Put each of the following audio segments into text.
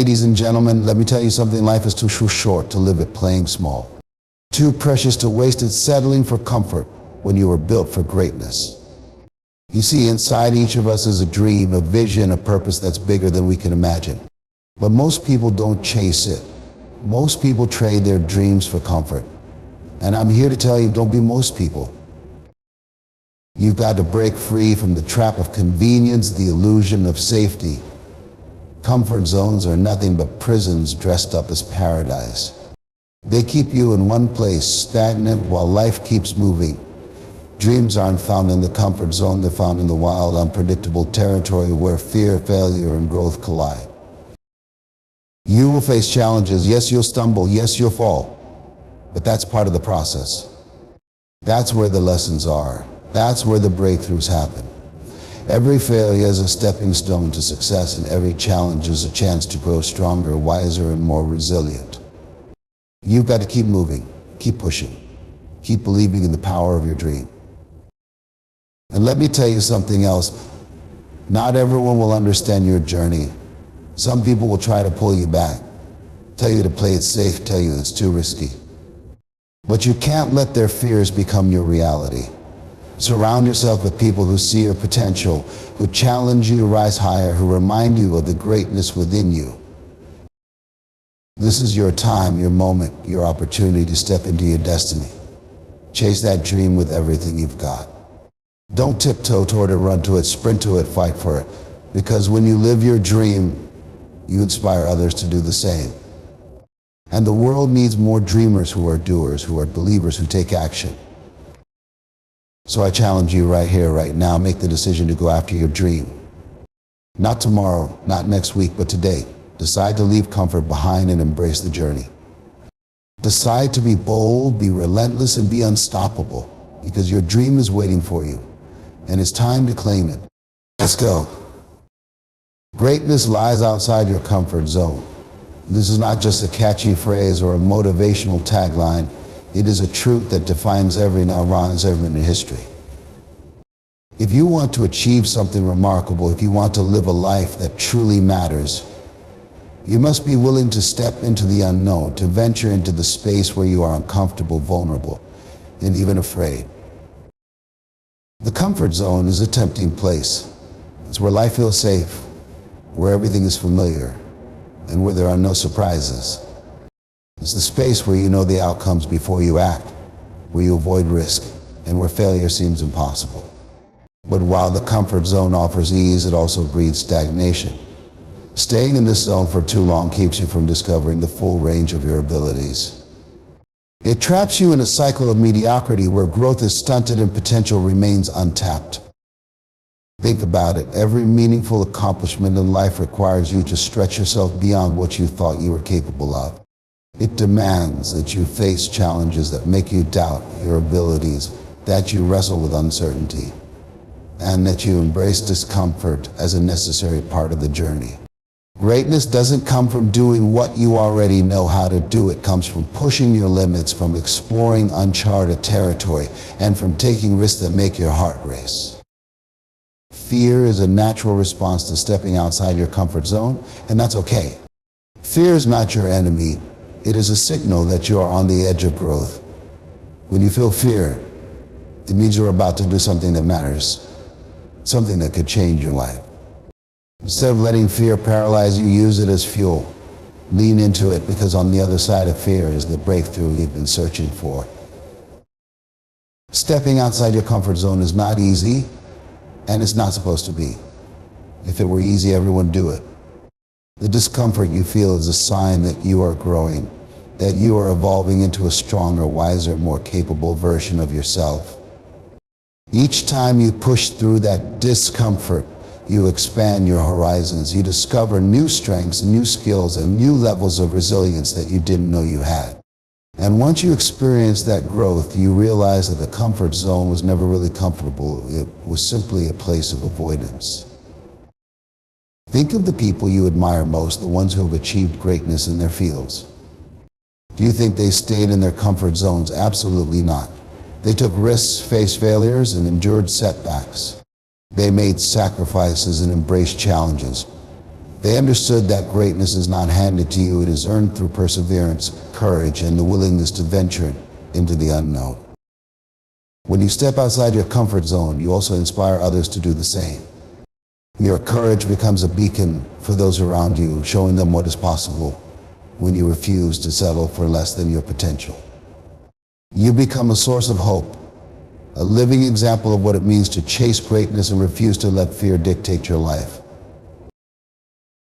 Ladies and gentlemen, let me tell you something. Life is too short to live it playing small. Too precious to waste it settling for comfort when you were built for greatness. You see, inside each of us is a dream, a vision, a purpose that's bigger than we can imagine. But most people don't chase it. Most people trade their dreams for comfort. And I'm here to tell you, don't be most people. You've got to break free from the trap of convenience, the illusion of safety. Comfort zones are nothing but prisons dressed up as paradise. They keep you in one place, stagnant, while life keeps moving. Dreams aren't found in the comfort zone, they're found in the wild, unpredictable territory where fear, failure, and growth collide. You will face challenges. Yes, you'll stumble. Yes, you'll fall. But that's part of the process. That's where the lessons are. That's where the breakthroughs happen. Every failure is a stepping stone to success, and every challenge is a chance to grow stronger, wiser, and more resilient. You've got to keep moving, keep pushing, keep believing in the power of your dream. And let me tell you something else. Not everyone will understand your journey. Some people will try to pull you back, tell you to play it safe, tell you it's too risky. But you can't let their fears become your reality. Surround yourself with people who see your potential, who challenge you to rise higher, who remind you of the greatness within you. This is your time, your moment, your opportunity to step into your destiny. Chase that dream with everything you've got. Don't tiptoe toward it, run to it, sprint to it, fight for it. Because when you live your dream, you inspire others to do the same. And the world needs more dreamers who are doers, who are believers, who take action. So I challenge you right here, right now, make the decision to go after your dream. Not tomorrow, not next week, but today. Decide to leave comfort behind and embrace the journey. Decide to be bold, be relentless, and be unstoppable, because your dream is waiting for you, and it's time to claim it. Let's go. Greatness lies outside your comfort zone. This is not just a catchy phrase or a motivational tagline. It is a truth that defines every Narayan in history. If you want to achieve something remarkable, if you want to live a life that truly matters, you must be willing to step into the unknown, to venture into the space where you are uncomfortable, vulnerable, and even afraid. The comfort zone is a tempting place. It's where life feels safe, where everything is familiar, and where there are no surprises. It's the space where you know the outcomes before you act, where you avoid risk, and where failure seems impossible. But while the comfort zone offers ease, it also breeds stagnation. Staying in this zone for too long keeps you from discovering the full range of your abilities. It traps you in a cycle of mediocrity where growth is stunted and potential remains untapped. Think about it. Every meaningful accomplishment in life requires you to stretch yourself beyond what you thought you were capable of. It demands that you face challenges that make you doubt your abilities, that you wrestle with uncertainty, and that you embrace discomfort as a necessary part of the journey. Greatness doesn't come from doing what you already know how to do. It comes from pushing your limits, from exploring uncharted territory, and from taking risks that make your heart race. Fear is a natural response to stepping outside your comfort zone, and that's okay. Fear is not your enemy. It is a signal that you are on the edge of growth. When you feel fear, it means you're about to do something that matters, something that could change your life. Instead of letting fear paralyze you, use it as fuel. Lean into it, because on the other side of fear is the breakthrough you've been searching for. Stepping outside your comfort zone is not easy, and it's not supposed to be. If it were easy, everyone would do it. The discomfort you feel is a sign that you are growing, that you are evolving into a stronger, wiser, more capable version of yourself. Each time you push through that discomfort, you expand your horizons. You discover new strengths, new skills, and new levels of resilience that you didn't know you had. And once you experience that growth, you realize that the comfort zone was never really comfortable. It was simply a place of avoidance. Think of the people you admire most, the ones who have achieved greatness in their fields. Do you think they stayed in their comfort zones? Absolutely not. They took risks, faced failures, and endured setbacks. They made sacrifices and embraced challenges. They understood that greatness is not handed to you, it is earned through perseverance, courage, and the willingness to venture into the unknown. When you step outside your comfort zone, you also inspire others to do the same. Your courage becomes a beacon for those around you, showing them what is possible when you refuse to settle for less than your potential. You become a source of hope, a living example of what it means to chase greatness and refuse to let fear dictate your life.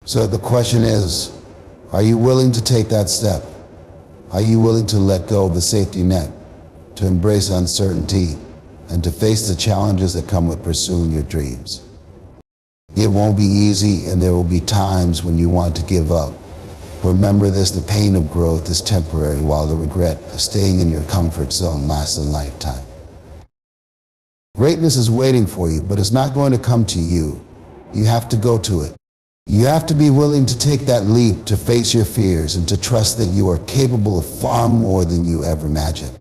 So the question is, are you willing to take that step? Are you willing to let go of the safety net, to embrace uncertainty, and to face the challenges that come with pursuing your dreams? It won't be easy, and there will be times when you want to give up. Remember this, the pain of growth is temporary, while the regret of staying in your comfort zone lasts a lifetime. Greatness is waiting for you, but it's not going to come to you. You have to go to it. You have to be willing to take that leap, to face your fears, and to trust that you are capable of far more than you ever imagined.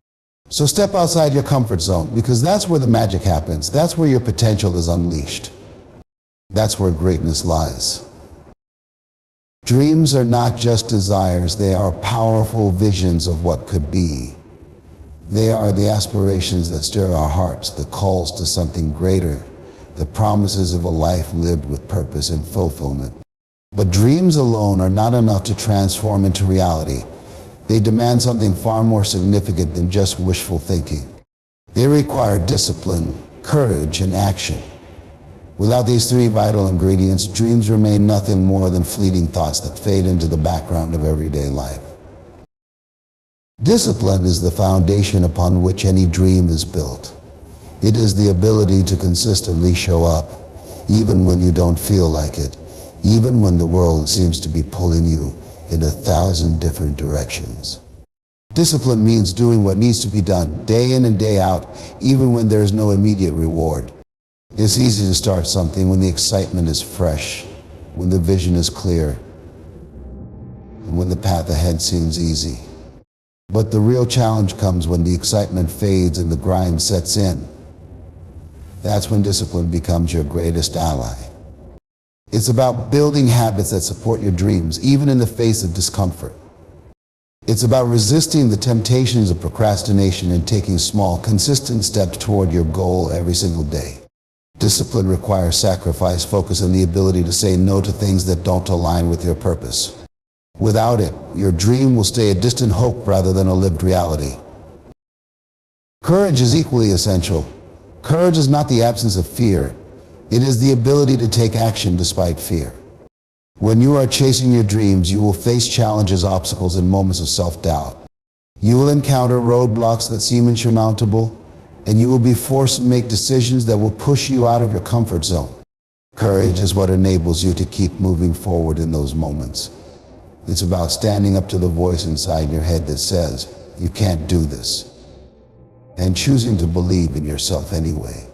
So step outside your comfort zone, because that's where the magic happens. That's where your potential is unleashed. That's where greatness lies. Dreams are not just desires, they are powerful visions of what could be. They are the aspirations that stir our hearts, the calls to something greater, the promises of a life lived with purpose and fulfillment. But dreams alone are not enough to transform into reality. They demand something far more significant than just wishful thinking. They require discipline, courage, and action. Without these three vital ingredients, dreams remain nothing more than fleeting thoughts that fade into the background of everyday life. Discipline is the foundation upon which any dream is built. It is the ability to consistently show up, even when you don't feel like it, even when the world seems to be pulling you in 1,000 different directions. Discipline means doing what needs to be done, day in and day out, even when there is no immediate reward. It's easy to start something when the excitement is fresh, when the vision is clear, and when the path ahead seems easy. But the real challenge comes when the excitement fades and the grind sets in. That's when discipline becomes your greatest ally. It's about building habits that support your dreams, even in the face of discomfort. It's about resisting the temptations of procrastination and taking small, consistent steps toward your goal every single day. Discipline requires sacrifice, focus, and the ability to say no to things that don't align with your purpose. Without it, your dream will stay a distant hope rather than a lived reality. Courage is equally essential. Courage is not the absence of fear. It is the ability to take action despite fear. When you are chasing your dreams, you will face challenges, obstacles, and moments of self-doubt. You will encounter roadblocks that seem insurmountable, and you will be forced to make decisions that will push you out of your comfort zone. Courage is what enables you to keep moving forward in those moments. It's about standing up to the voice inside your head that says, "You can't do this," and choosing to believe in yourself anyway.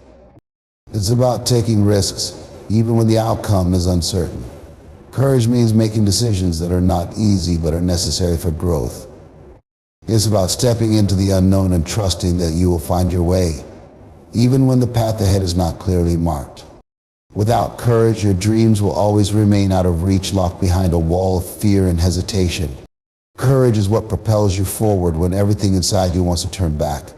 It's about taking risks, even when the outcome is uncertain. Courage means making decisions that are not easy but are necessary for growth. It's about stepping into the unknown and trusting that you will find your way, even when the path ahead is not clearly marked. Without courage, your dreams will always remain out of reach, locked behind a wall of fear and hesitation. Courage is what propels you forward when everything inside you wants to turn back.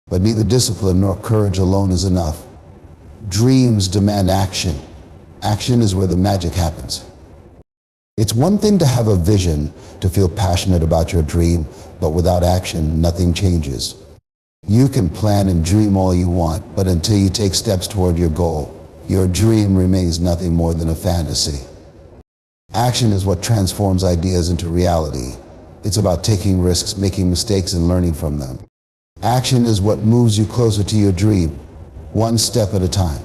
But neither discipline nor courage alone is enough. Dreams demand action. Action is where the magic happens. It's one thing to have a vision, to feel passionate about your dream, but without action, nothing changes. You can plan and dream all you want, but until you take steps toward your goal, your dream remains nothing more than a fantasy. Action is what transforms ideas into reality. It's about taking risks, making mistakes, and learning from them. Action is what moves you closer to your dream, one step at a time.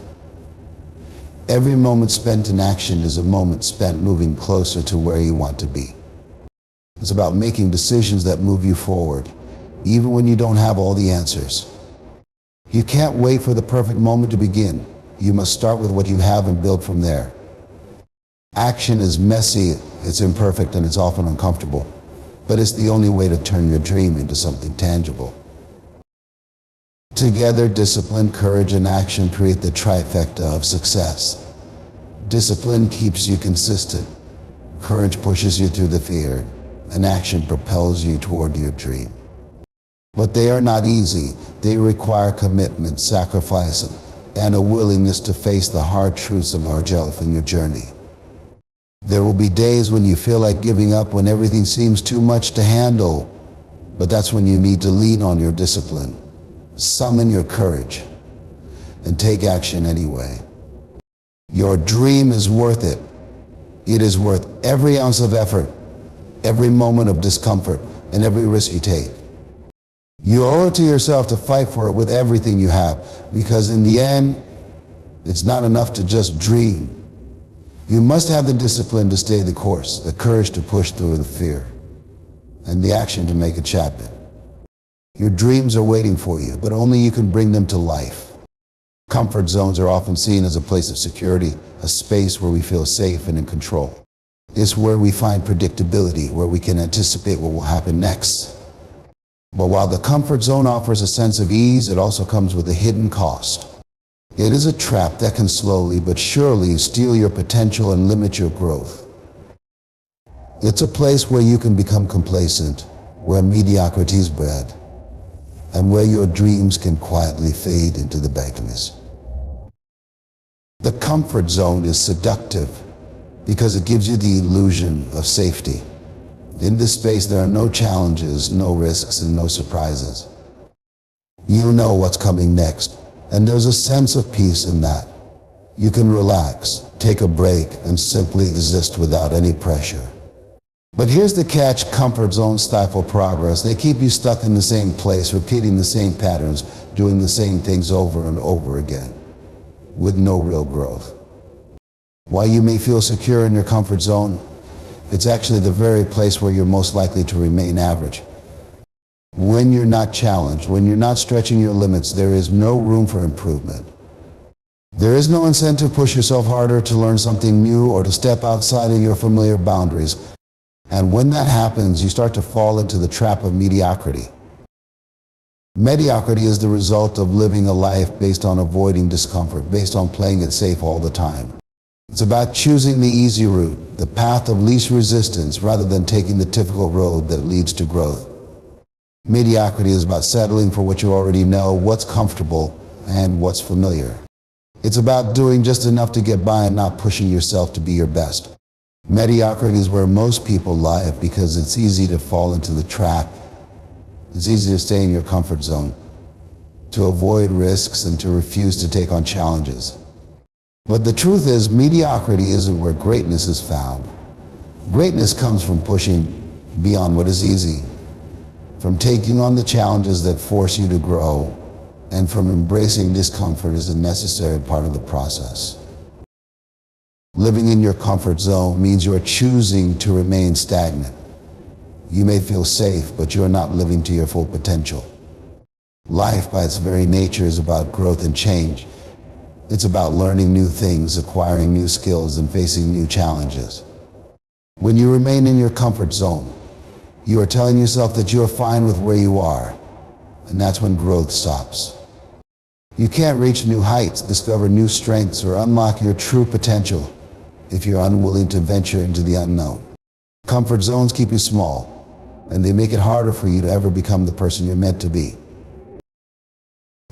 Every moment spent in action is a moment spent moving closer to where you want to be. It's about making decisions that move you forward, even when you don't have all the answers. You can't wait for the perfect moment to begin. You must start with what you have and build from there. Action is messy, it's imperfect, and it's often uncomfortable, but it's the only way to turn your dream into something tangible. Together, discipline, courage, and action create the trifecta of success. Discipline keeps you consistent. Courage pushes you through the fear, and action propels you toward your dream. But they are not easy. They require commitment, sacrifice, and a willingness to face the hard truths emerge in your journey. There will be days when you feel like giving up, when everything seems too much to handle, but that's when you need to lean on your discipline, summon your courage, and take action anyway. Your dream is worth it. It is worth every ounce of effort, every moment of discomfort, and every risk you take. You owe it to yourself to fight for it with everything you have, because in the end, it's not enough to just dream. You must have the discipline to stay the course, the courage to push through the fear, and the action to make it happen. Your dreams are waiting for you, but only you can bring them to life. Comfort zones are often seen as a place of security, a space where we feel safe and in control. It's where we find predictability, where we can anticipate what will happen next. But while the comfort zone offers a sense of ease, it also comes with a hidden cost. It is a trap that can slowly but surely steal your potential and limit your growth. It's a place where you can become complacent, where mediocrity is bred, and where your dreams can quietly fade into the darkness. The comfort zone is seductive because it gives you the illusion of safety. In this space, there are no challenges, no risks, and no surprises. You know what's coming next, and there's a sense of peace in that. You can relax, take a break, and simply exist without any pressure. But here's the catch: comfort zones stifle progress. They keep you stuck in the same place, repeating the same patterns, doing the same things over and over again, with no real growth. While you may feel secure in your comfort zone, it's actually the very place where you're most likely to remain average. When you're not challenged, when you're not stretching your limits, there is no room for improvement. There is no incentive to push yourself harder, to learn something new, or to step outside of your familiar boundaries. And when that happens, you start to fall into the trap of mediocrity. Mediocrity is the result of living a life based on avoiding discomfort, based on playing it safe all the time. It's about choosing the easy route, the path of least resistance, rather than taking the typical road that leads to growth. Mediocrity is about settling for what you already know, what's comfortable, and what's familiar. It's about doing just enough to get by and not pushing yourself to be your best. Mediocrity is where most people live because it's easy to fall into the trap. It's easy to stay in your comfort zone, to avoid risks, and to refuse to take on challenges. But the truth is, mediocrity isn't where greatness is found. Greatness comes from pushing beyond what is easy, from taking on the challenges that force you to grow, and from embracing discomfort as a necessary part of the process. Living in your comfort zone means you are choosing to remain stagnant. You may feel safe, but you are not living to your full potential. Life, by its very nature, is about growth and change. It's about learning new things, acquiring new skills, and facing new challenges. When you remain in your comfort zone, you are telling yourself that you are fine with where you are, and that's when growth stops. You can't reach new heights, discover new strengths, or unlock your true potential if you're unwilling to venture into the unknown. Comfort zones keep you small, and they make it harder for you to ever become the person you're meant to be.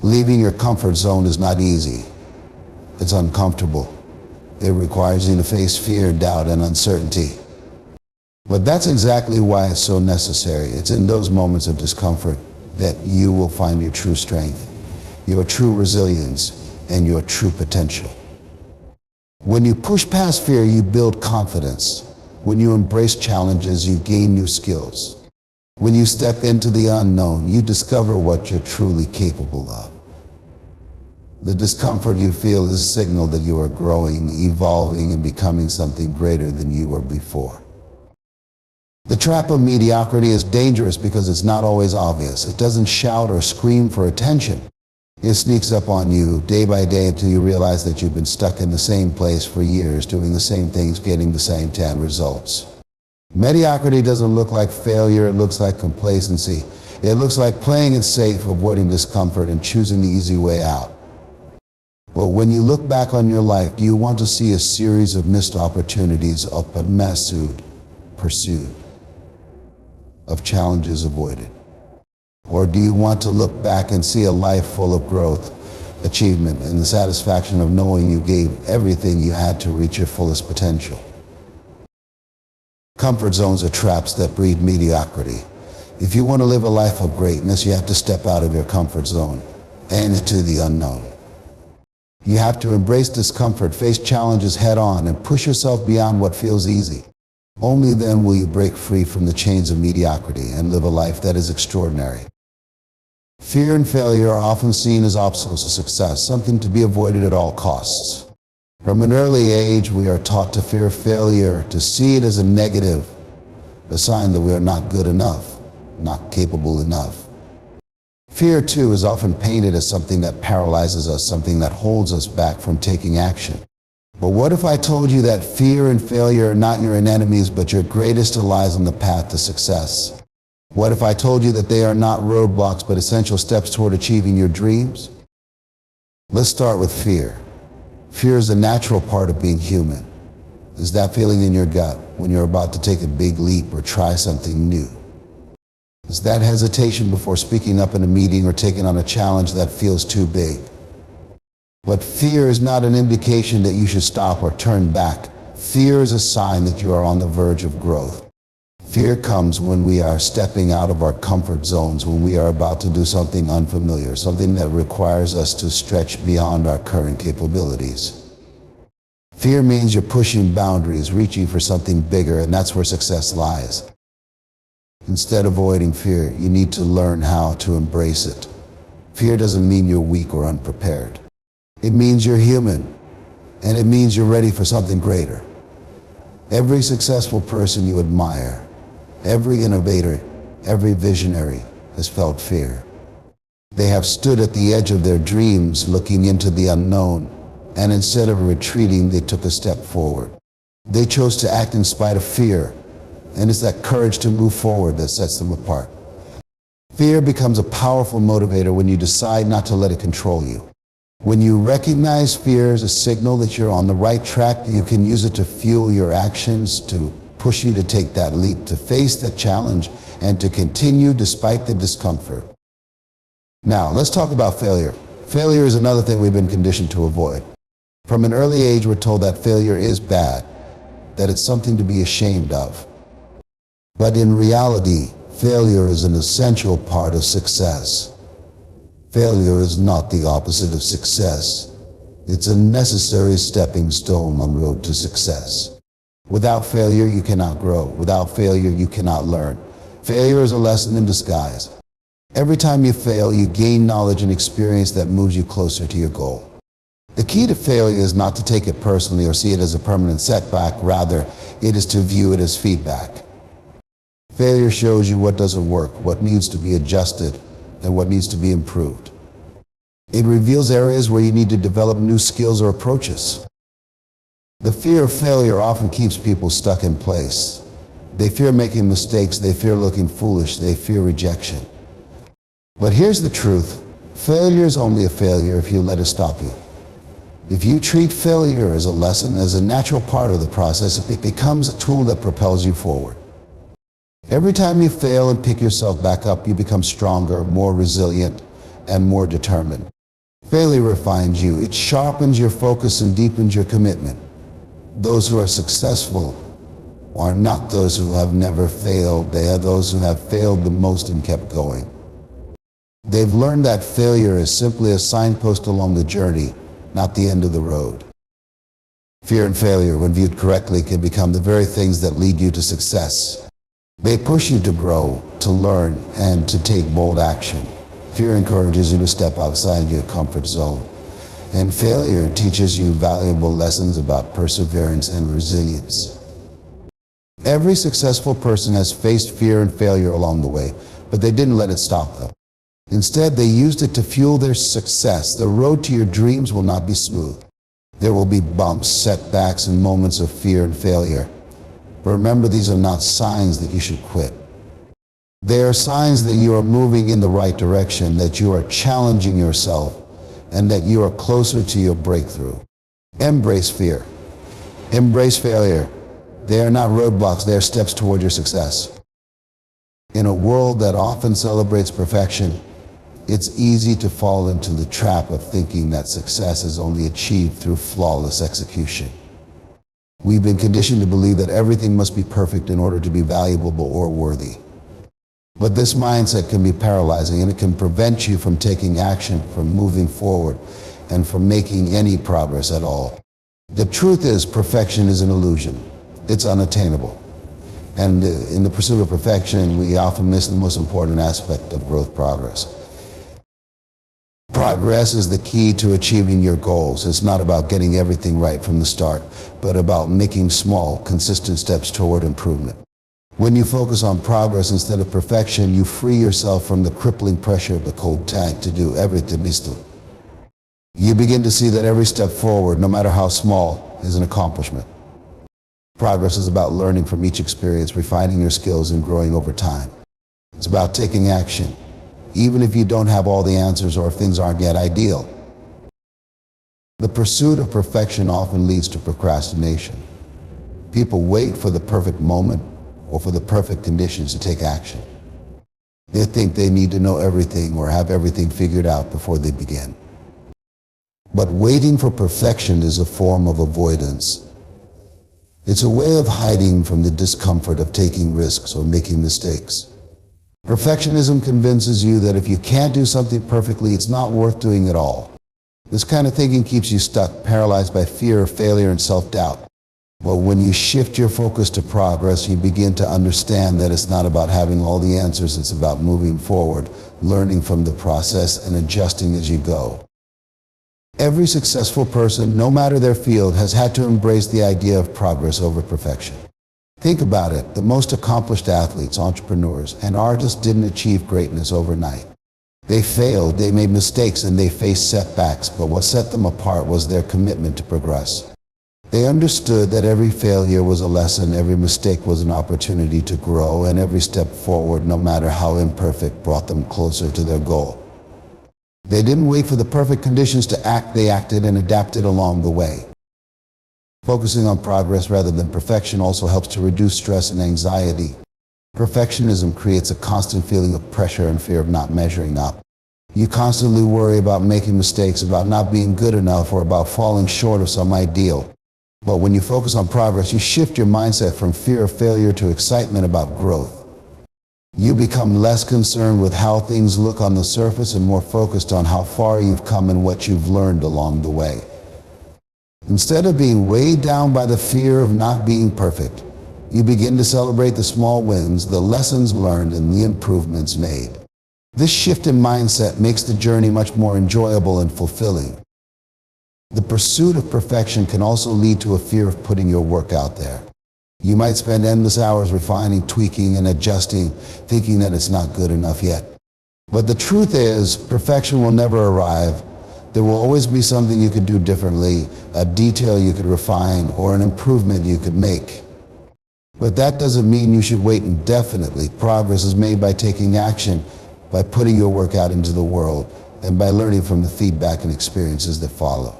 Leaving your comfort zone is not easy. It's uncomfortable. It requires you to face fear, doubt, and uncertainty. But that's exactly why it's so necessary. It's in those moments of discomfort that you will find your true strength, your true resilience, and your true potential. When you push past fear, you build confidence. When you embrace challenges, you gain new skills. When you step into the unknown, you discover what you're truly capable of. The discomfort you feel is a signal that you are growing, evolving, and becoming something greater than you were before. The trap of mediocrity is dangerous because it's not always obvious. It doesn't shout or scream for attention. It sneaks up on you day by day until you realize that you've been stuck in the same place for years, doing the same things, getting the same 10 results. Mediocrity doesn't look like failure, it looks like complacency. It looks like playing it safe, avoiding discomfort, and choosing the easy way out. Well, when you look back on your life, do you want to see a series of missed opportunities of pursued, of challenges avoided? Or do you want to look back and see a life full of growth, achievement, and the satisfaction of knowing you gave everything you had to reach your fullest potential? Comfort zones are traps that breed mediocrity. If you want to live a life of greatness, you have to step out of your comfort zone and into the unknown. You have to embrace discomfort, face challenges head on, and push yourself beyond what feels easy. Only then will you break free from the chains of mediocrity and live a life that is extraordinary. Fear and failure are often seen as obstacles to success, something to be avoided at all costs. From an early age, we are taught to fear failure, to see it as a negative, a sign that we are not good enough, not capable enough. Fear, too, is often painted as something that paralyzes us, something that holds us back from taking action. But what if I told you that fear and failure are not your enemies, but your greatest allies on the path to success? What if I told you that they are not roadblocks, but essential steps toward achieving your dreams? Let's start with fear. Fear is a natural part of being human. It's that feeling in your gut when you're about to take a big leap or try something new. It's that hesitation before speaking up in a meeting or taking on a challenge that feels too big. But fear is not an indication that you should stop or turn back. Fear is a sign that you are on the verge of growth. Fear comes when we are stepping out of our comfort zones, when we are about to do something unfamiliar, something that requires us to stretch beyond our current capabilities. Fear means you're pushing boundaries, reaching for something bigger, and that's where success lies. Instead of avoiding fear, you need to learn how to embrace it. Fear doesn't mean you're weak or unprepared. It means you're human, and it means you're ready for something greater. Every successful person you admire, every innovator, every visionary has felt fear. They have stood at the edge of their dreams, looking into the unknown, and instead of retreating, they took a step forward. They chose to act in spite of fear, and it's that courage to move forward that sets them apart. Fear becomes a powerful motivator when you decide not to let it control you. When you recognize fear as a signal that you're on the right track, you can use it to fuel your actions, to push you to take that leap, to face that challenge, and to continue despite the discomfort. Now, let's talk about failure. Failure is another thing we've been conditioned to avoid. From an early age, we're told that failure is bad, that it's something to be ashamed of. But in reality, failure is an essential part of success. Failure is not the opposite of success. It's a necessary stepping stone on the road to success. Without failure, you cannot grow. Without failure, you cannot learn. Failure is a lesson in disguise. Every time you fail, you gain knowledge and experience that moves you closer to your goal. The key to failure is not to take it personally or see it as a permanent setback. Rather, it is to view it as feedback. Failure shows you what doesn't work, what needs to be adjusted, and what needs to be improved. It reveals areas where you need to develop new skills or approaches. The fear of failure often keeps people stuck in place. They fear making mistakes, they fear looking foolish, they fear rejection. But here's the truth. Failure is only a failure if you let it stop you. If you treat failure as a lesson, as a natural part of the process, it becomes a tool that propels you forward. Every time you fail and pick yourself back up, you become stronger, more resilient, and more determined. Failure refines you. It sharpens your focus and deepens your commitment. Those who are successful are not those who have never failed. They are those who have failed the most and kept going. They've learned that failure is simply a signpost along the journey, not the end of the road. Fear and failure, when viewed correctly, can become the very things that lead you to success. They push you to grow, to learn, and to take bold action. Fear encourages you to step outside your comfort zone. And failure teaches you valuable lessons about perseverance and resilience. Every successful person has faced fear and failure along the way, but they didn't let it stop them. Instead, they used it to fuel their success. The road to your dreams will not be smooth. There will be bumps, setbacks, and moments of fear and failure. But remember, these are not signs that you should quit. They are signs that you are moving in the right direction, that you are challenging yourself, and that you are closer to your breakthrough. Embrace fear. Embrace failure. They are not roadblocks, they are steps toward your success. In a world that often celebrates perfection, it's easy to fall into the trap of thinking that success is only achieved through flawless execution. We've been conditioned to believe that everything must be perfect in order to be valuable or worthy. But this mindset can be paralyzing, and it can prevent you from taking action, from moving forward, and from making any progress at all. The truth is, perfection is an illusion. It's unattainable. And in the pursuit of perfection, we often miss the most important aspect of growth progress. Progress is the key to achieving your goals. It's not about getting everything right from the start, but about making small, consistent steps toward improvement. When you focus on progress instead of perfection, you free yourself from the crippling pressure of the cold tank to do everything instantly. You begin to see that every step forward, no matter how small, is an accomplishment. Progress is about learning from each experience, refining your skills, and growing over time. It's about taking action, even if you don't have all the answers or if things aren't yet ideal. The pursuit of perfection often leads to procrastination. People wait for the perfect moment or for the perfect conditions to take action. They think they need to know everything or have everything figured out before they begin. But waiting for perfection is a form of avoidance. It's a way of hiding from the discomfort of taking risks or making mistakes. Perfectionism convinces you that if you can't do something perfectly, it's not worth doing at all. This kind of thinking keeps you stuck, paralyzed by fear of failure and self-doubt. But when you shift your focus to progress, you begin to understand that it's not about having all the answers, it's about moving forward, learning from the process, and adjusting as you go. Every successful person, no matter their field, has had to embrace the idea of progress over perfection. Think about it. The most accomplished athletes, entrepreneurs, and artists didn't achieve greatness overnight. They failed, they made mistakes, and they faced setbacks, but what set them apart was their commitment to progress. They understood that every failure was a lesson, every mistake was an opportunity to grow, and every step forward, no matter how imperfect, brought them closer to their goal. They didn't wait for the perfect conditions to act, they acted and adapted along the way. Focusing on progress rather than perfection also helps to reduce stress and anxiety. Perfectionism creates a constant feeling of pressure and fear of not measuring up. You constantly worry about making mistakes, about not being good enough, or about falling short of some ideal. But when you focus on progress, you shift your mindset from fear of failure to excitement about growth. You become less concerned with how things look on the surface and more focused on how far you've come and what you've learned along the way. Instead of being weighed down by the fear of not being perfect, you begin to celebrate the small wins, the lessons learned, and the improvements made. This shift in mindset makes the journey much more enjoyable and fulfilling. The pursuit of perfection can also lead to a fear of putting your work out there. You might spend endless hours refining, tweaking, and adjusting, thinking that it's not good enough yet. But the truth is, perfection will never arrive. There will always be something you could do differently, a detail you could refine, or an improvement you could make. But that doesn't mean you should wait indefinitely. Progress is made by taking action, by putting your work out into the world, and by learning from the feedback and experiences that follow.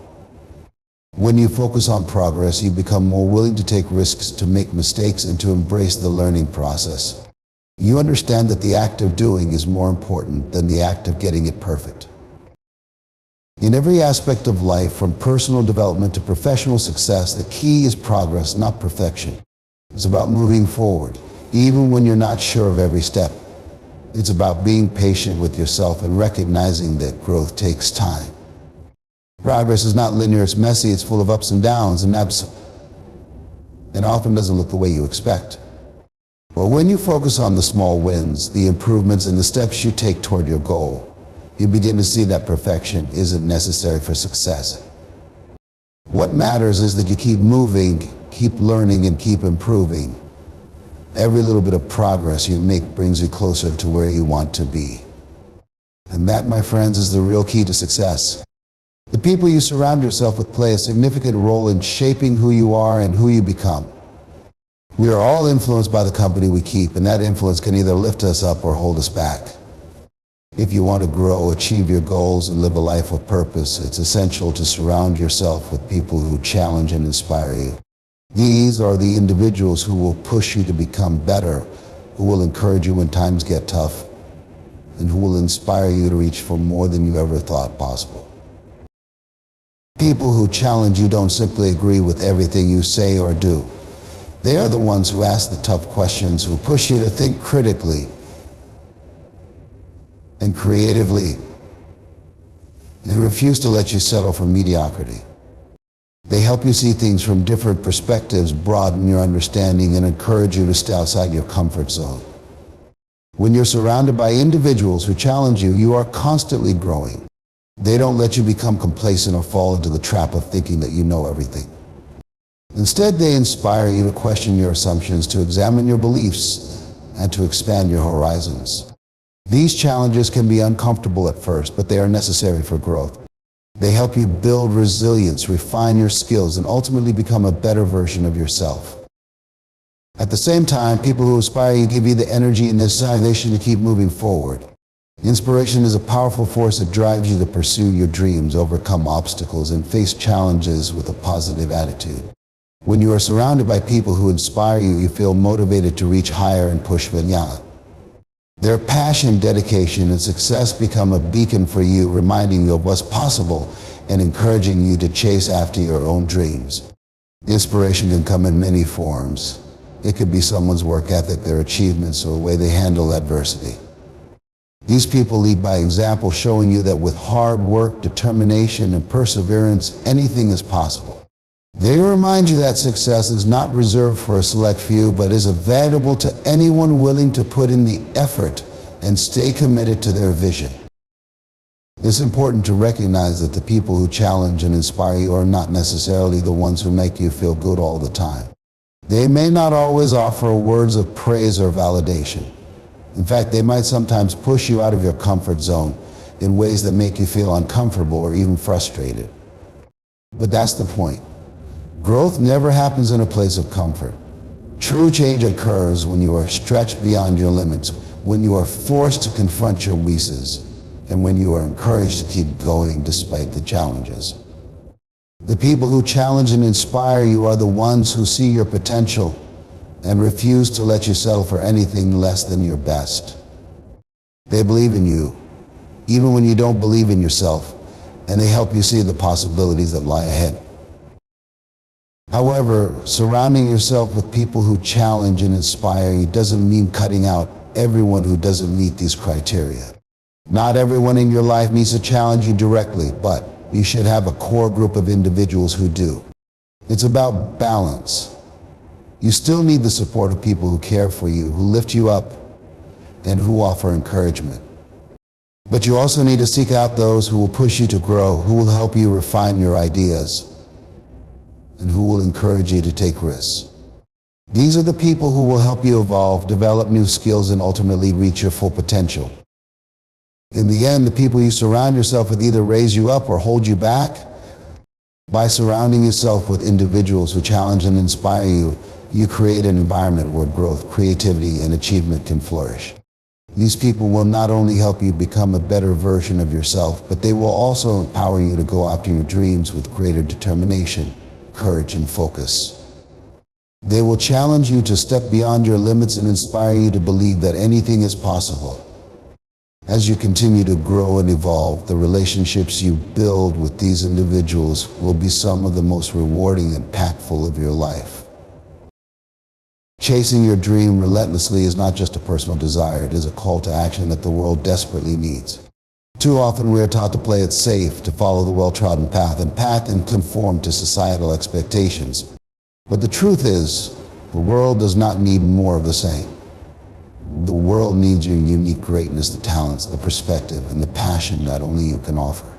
When you focus on progress, you become more willing to take risks, to make mistakes, and to embrace the learning process. You understand that the act of doing is more important than the act of getting it perfect. In every aspect of life, from personal development to professional success, the key is progress, not perfection. It's about moving forward, even when you're not sure of every step. It's about being patient with yourself and recognizing that growth takes time. Progress is not linear, it's messy, it's full of ups and downs, and it often doesn't look the way you expect. But when you focus on the small wins, the improvements, and the steps you take toward your goal, you begin to see that perfection isn't necessary for success. What matters is that you keep moving, keep learning, and keep improving. Every little bit of progress you make brings you closer to where you want to be. And that, my friends, is the real key to success. The people you surround yourself with play a significant role in shaping who you are and who you become. We are all influenced by the company we keep, and that influence can either lift us up or hold us back. If you want to grow, achieve your goals, and live a life of purpose, it's essential to surround yourself with people who challenge and inspire you. These are the individuals who will push you to become better, who will encourage you when times get tough, and who will inspire you to reach for more than you ever thought possible. People who challenge you don't simply agree with everything you say or do. They are the ones who ask the tough questions, who push you to think critically and creatively, and who refuse to let you settle for mediocrity. They help you see things from different perspectives, broaden your understanding, and encourage you to stay outside your comfort zone. When you're surrounded by individuals who challenge you, you are constantly growing. They don't let you become complacent or fall into the trap of thinking that you know everything. Instead, they inspire you to question your assumptions, to examine your beliefs, and to expand your horizons. These challenges can be uncomfortable at first, but they are necessary for growth. They help you build resilience, refine your skills, and ultimately become a better version of yourself. At the same time, people who inspire you give you the energy and motivation to keep moving forward. Inspiration is a powerful force that drives you to pursue your dreams, overcome obstacles, and face challenges with a positive attitude. When you are surrounded by people who inspire you, you feel motivated to reach higher and push beyond. Their passion, dedication, and success become a beacon for you, reminding you of what's possible and encouraging you to chase after your own dreams. Inspiration can come in many forms. It could be someone's work ethic, their achievements, or the way they handle adversity. These people lead by example, showing you that with hard work, determination, and perseverance, anything is possible. They remind you that success is not reserved for a select few, but is available to anyone willing to put in the effort and stay committed to their vision. It's important to recognize that the people who challenge and inspire you are not necessarily the ones who make you feel good all the time. They may not always offer words of praise or validation. In fact, they might sometimes push you out of your comfort zone in ways that make you feel uncomfortable or even frustrated. But that's the point. Growth never happens in a place of comfort. True change occurs when you are stretched beyond your limits, when you are forced to confront your weaknesses, and when you are encouraged to keep going despite the challenges. The people who challenge and inspire you are the ones who see your potential and refuse to let you settle for anything less than your best. They believe in you, even when you don't believe in yourself, and they help you see the possibilities that lie ahead. However, surrounding yourself with people who challenge and inspire you doesn't mean cutting out everyone who doesn't meet these criteria. Not everyone in your life needs to challenge you directly, but you should have a core group of individuals who do. It's about balance. You still need the support of people who care for you, who lift you up, and who offer encouragement. But you also need to seek out those who will push you to grow, who will help you refine your ideas, and who will encourage you to take risks. These are the people who will help you evolve, develop new skills, and ultimately reach your full potential. In the end, the people you surround yourself with either raise you up or hold you back. By surrounding yourself with individuals who challenge and inspire you, you create an environment where growth, creativity, and achievement can flourish. These people will not only help you become a better version of yourself, but they will also empower you to go after your dreams with greater determination, courage, and focus. They will challenge you to step beyond your limits and inspire you to believe that anything is possible. As you continue to grow and evolve, the relationships you build with these individuals will be some of the most rewarding and impactful of your life. Chasing your dream relentlessly is not just a personal desire, it is a call to action that the world desperately needs. Too often we are taught to play it safe, to follow the well-trodden path and conform to societal expectations. But the truth is, the world does not need more of the same. The world needs your unique greatness, the talents, the perspective, and the passion that only you can offer.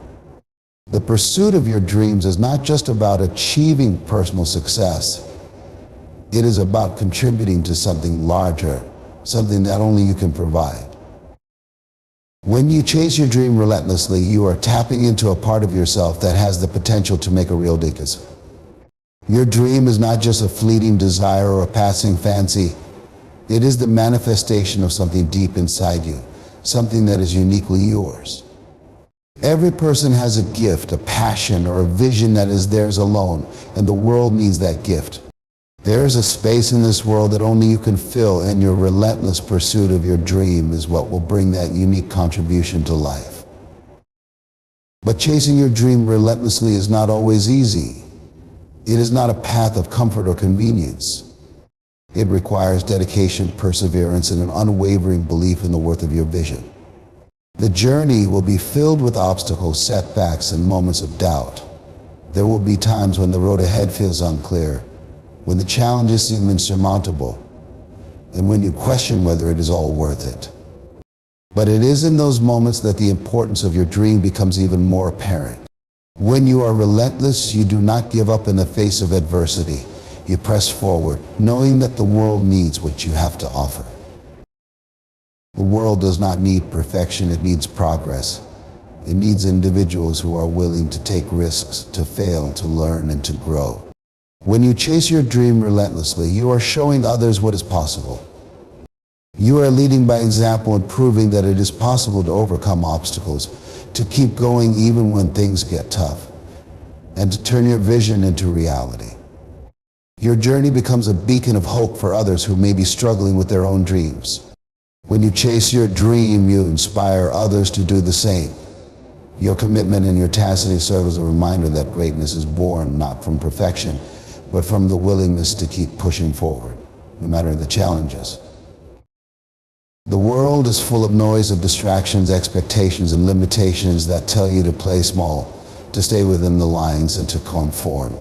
The pursuit of your dreams is not just about achieving personal success. It is about contributing to something larger, something that only you can provide. When you chase your dream relentlessly, you are tapping into a part of yourself that has the potential to make a real difference. Your dream is not just a fleeting desire or a passing fancy. It is the manifestation of something deep inside you, something that is uniquely yours. Every person has a gift, a passion, or a vision that is theirs alone, and the world needs that gift. There is a space in this world that only you can fill, and your relentless pursuit of your dream is what will bring that unique contribution to life. But chasing your dream relentlessly is not always easy. It is not a path of comfort or convenience. It requires dedication, perseverance, and an unwavering belief in the worth of your vision. The journey will be filled with obstacles, setbacks, and moments of doubt. There will be times when the road ahead feels unclear, when the challenges seem insurmountable, and when you question whether it is all worth it. But it is in those moments that the importance of your dream becomes even more apparent. When you are relentless, you do not give up in the face of adversity. You press forward, knowing that the world needs what you have to offer. The world does not need perfection, it needs progress. It needs individuals who are willing to take risks, to fail, to learn, and to grow. When you chase your dream relentlessly, you are showing others what is possible. You are leading by example and proving that it is possible to overcome obstacles, to keep going even when things get tough, and to turn your vision into reality. Your journey becomes a beacon of hope for others who may be struggling with their own dreams. When you chase your dream, you inspire others to do the same. Your commitment and your tenacity serve as a reminder that greatness is born not from perfection, but from the willingness to keep pushing forward, no matter the challenges. The world is full of noise, of distractions, expectations, and limitations that tell you to play small, to stay within the lines, and to conform.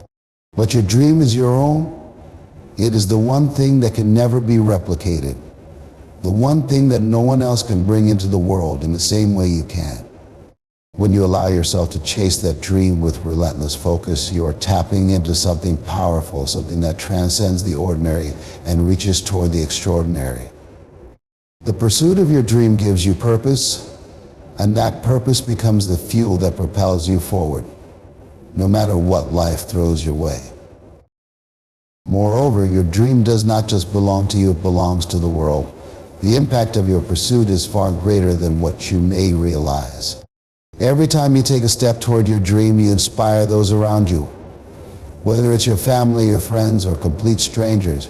But your dream is your own. It is the one thing that can never be replicated. The one thing that no one else can bring into the world in the same way you can. When you allow yourself to chase that dream with relentless focus, you are tapping into something powerful, something that transcends the ordinary and reaches toward the extraordinary. The pursuit of your dream gives you purpose, and that purpose becomes the fuel that propels you forward, no matter what life throws your way. Moreover, your dream does not just belong to you, it belongs to the world. The impact of your pursuit is far greater than what you may realize. Every time you take a step toward your dream, you inspire those around you. Whether it's your family, your friends, or complete strangers,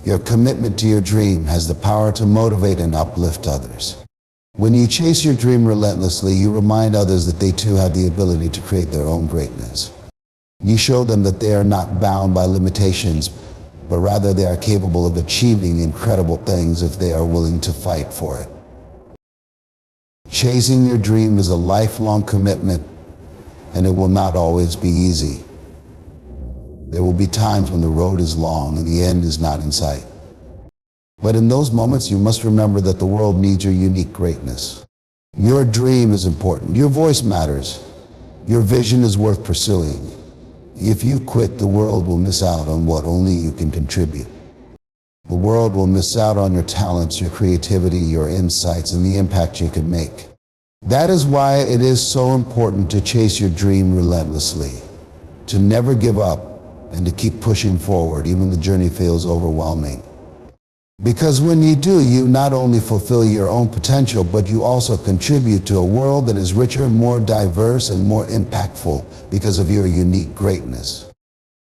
your commitment to your dream has the power to motivate and uplift others. When you chase your dream relentlessly, you remind others that they too have the ability to create their own greatness. You show them that they are not bound by limitations, but rather they are capable of achieving incredible things if they are willing to fight for it. Chasing your dream is a lifelong commitment, and it will not always be easy. There will be times when the road is long and the end is not in sight. But in those moments, you must remember that the world needs your unique greatness. Your dream is important. Your voice matters. Your vision is worth pursuing. If you quit, the world will miss out on what only you can contribute. The world will miss out on your talents, your creativity, your insights, and the impact you can make. That is why it is so important to chase your dream relentlessly, to never give up, and to keep pushing forward, even when the journey feels overwhelming. Because when you do, you not only fulfill your own potential, but you also contribute to a world that is richer, more diverse, and more impactful because of your unique greatness.